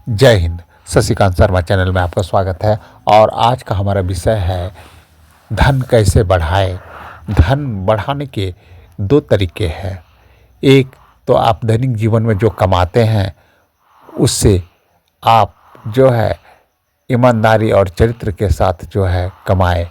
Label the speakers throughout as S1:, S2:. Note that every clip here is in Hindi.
S1: जय हिंद। शशिकांत शर्मा चैनल में आपका स्वागत है। और आज का हमारा विषय है धन कैसे बढ़ाएं। धन बढ़ाने के दो तरीके हैं। एक तो आप दैनिक जीवन में जो कमाते हैं उससे आप जो है ईमानदारी और चरित्र के साथ जो है कमाएं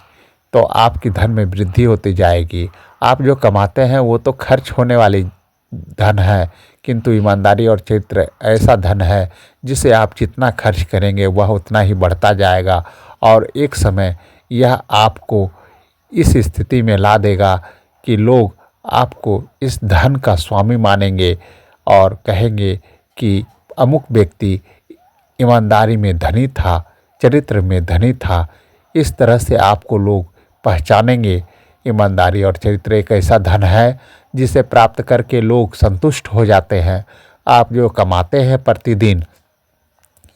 S1: तो आपकी धन में वृद्धि होती जाएगी। आप जो कमाते हैं वो तो खर्च होने वाली धन है, किंतु ईमानदारी और चरित्र ऐसा धन है जिसे आप जितना खर्च करेंगे वह उतना ही बढ़ता जाएगा और एक समय यह आपको इस स्थिति में ला देगा कि लोग आपको इस धन का स्वामी मानेंगे और कहेंगे कि अमुक व्यक्ति ईमानदारी में धनी था, चरित्र में धनी था। इस तरह से आपको लोग पहचानेंगे। ईमानदारी और चरित्र एक ऐसा धन है जिसे प्राप्त करके लोग संतुष्ट हो जाते हैं। आप जो कमाते हैं प्रतिदिन,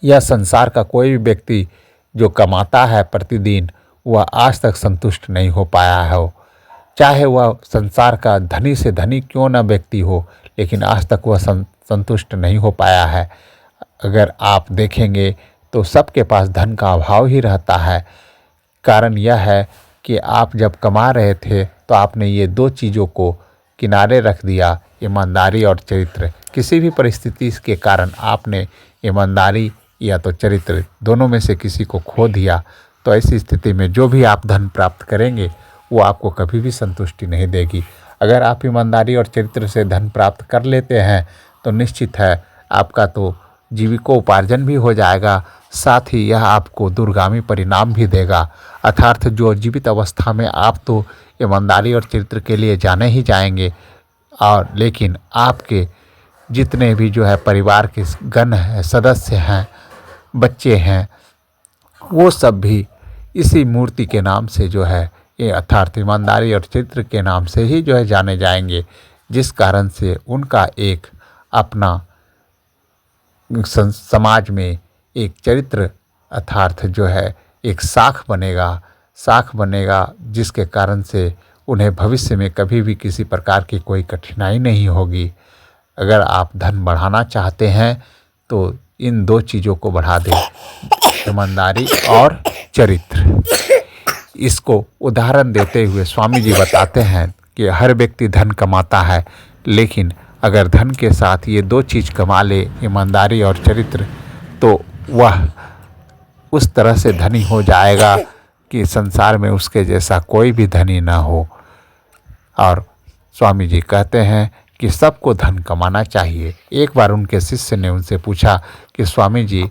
S1: यह संसार का कोई भी व्यक्ति जो कमाता है प्रतिदिन वह आज तक संतुष्ट नहीं हो पाया है। चाहे वह संसार का धनी से धनी क्यों न व्यक्ति हो, लेकिन आज तक वह संतुष्ट नहीं हो पाया है। अगर आप देखेंगे तो सबके पास धन का अभाव ही रहता है। कारण यह है कि आप जब कमा रहे थे तो आपने ये दो चीज़ों को किनारे रख दिया, ईमानदारी और चरित्र। किसी भी परिस्थिति के कारण आपने ईमानदारी या तो चरित्र दोनों में से किसी को खो दिया, तो ऐसी स्थिति में जो भी आप धन प्राप्त करेंगे वो आपको कभी भी संतुष्टि नहीं देगी। अगर आप ईमानदारी और चरित्र से धन प्राप्त कर लेते हैं तो निश्चित है आपका तो जीविकोपार्जन भी हो जाएगा, साथ ही यह आपको दूरगामी परिणाम भी देगा। अर्थात जो जीवित अवस्था में आप तो ईमानदारी और चरित्र के लिए जाने ही जाएंगे, और लेकिन आपके जितने भी जो है परिवार के गण हैं, सदस्य हैं, बच्चे हैं, वो सब भी इसी मूर्ति के नाम से जो है ये अर्थात ईमानदारी और चरित्र के नाम से ही जो है जाने जाएंगे, जिस कारण से उनका एक अपना समाज में एक चरित्र अर्थात जो है एक साख बनेगा जिसके कारण से उन्हें भविष्य में कभी भी किसी प्रकार की कोई कठिनाई नहीं होगी। अगर आप धन बढ़ाना चाहते हैं तो इन दो चीज़ों को बढ़ा दें, ईमानदारी और चरित्र। इसको उदाहरण देते हुए स्वामी जी बताते हैं कि हर व्यक्ति धन कमाता है, लेकिन अगर धन के साथ ये दो चीज़ कमा ले, ईमानदारी और चरित्र, तो वह उस तरह से धनी हो जाएगा कि संसार में उसके जैसा कोई भी धनी ना हो। और स्वामी जी कहते हैं कि सबको धन कमाना चाहिए। एक बार उनके शिष्य ने उनसे पूछा कि स्वामी जी,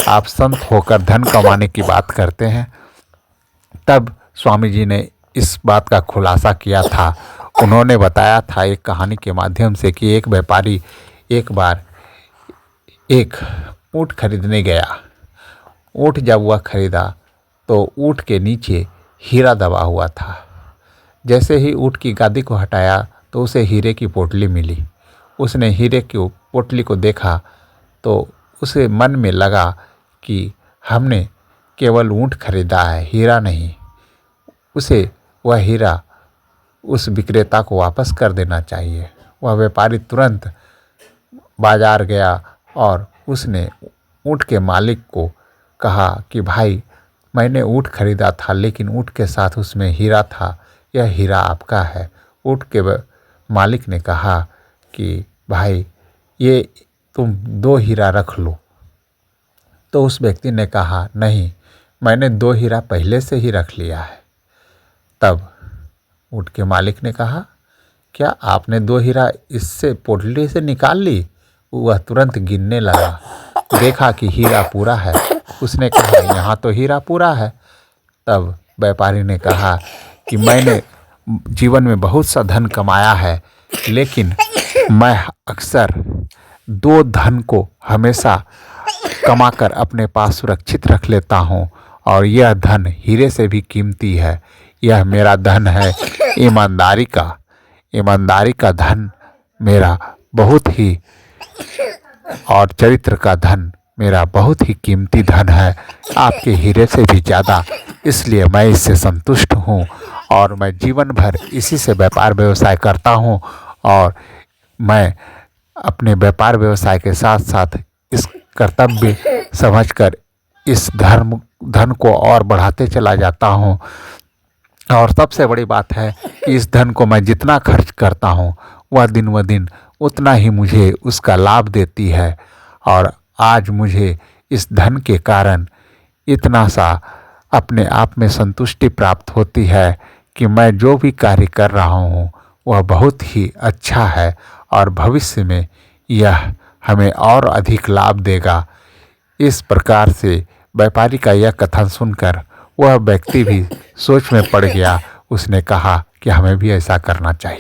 S1: आप संत होकर धन कमाने की बात करते हैं। तब स्वामी जी ने इस बात का खुलासा किया था। उन्होंने बताया था एक कहानी के माध्यम से कि एक व्यापारी एक बार एक ऊँट खरीदने गया। ऊँट जब वह खरीदा तो ऊँट के नीचे हीरा दबा हुआ था। जैसे ही ऊँट की गादी को हटाया तो उसे हीरे की पोटली मिली। उसने हीरे की पोटली को देखा तो उसे मन में लगा कि हमने केवल ऊँट खरीदा है, हीरा नहीं। उसे वह हीरा उस विक्रेता को वापस कर देना चाहिए। वह व्यापारी तुरंत बाजार गया और उसने ऊँट के मालिक को कहा कि भाई, मैंने ऊँट खरीदा था लेकिन ऊँट के साथ उसमें हीरा था, यह हीरा आपका है। ऊँट के मालिक ने कहा कि भाई, ये तुम दो हीरा रख लो। तो उस व्यक्ति ने कहा, नहीं, मैंने दो हीरा पहले से ही रख लिया है। तब ऊँट के मालिक ने कहा, क्या आपने दो हीरा इससे पोटली से निकाल ली? वह तुरंत गिनने लगा, देखा कि हीरा पूरा है। उसने कहा, यहाँ तो हीरा पूरा है। तब व्यापारी ने कहा कि मैंने जीवन में बहुत सा धन कमाया है, लेकिन मैं अक्सर दो धन को हमेशा कमाकर अपने पास सुरक्षित रख लेता हूँ, और यह धन हीरे से भी कीमती है। यह मेरा धन है ईमानदारी का धन मेरा बहुत ही, और चरित्र का धन मेरा बहुत ही कीमती धन है, आपके हीरे से भी ज़्यादा। इसलिए मैं इससे संतुष्ट हूँ और मैं जीवन भर इसी से व्यापार व्यवसाय करता हूँ, और मैं अपने व्यापार व्यवसाय के साथ साथ इस कर्तव्य समझकर इस धन को और बढ़ाते चला जाता हूँ। और सबसे बड़ी बात है कि इस धन को मैं जितना खर्च करता हूँ वह दिन व दिन उतना ही मुझे उसका लाभ देती है। और आज मुझे इस धन के कारण इतना सा अपने आप में संतुष्टि प्राप्त होती है कि मैं जो भी कार्य कर रहा हूँ वह बहुत ही अच्छा है और भविष्य में यह हमें और अधिक लाभ देगा। इस प्रकार से व्यापारी का यह कथन सुनकर वह व्यक्ति भी सोच में पड़ गया। उसने कहा कि हमें भी ऐसा करना चाहिए।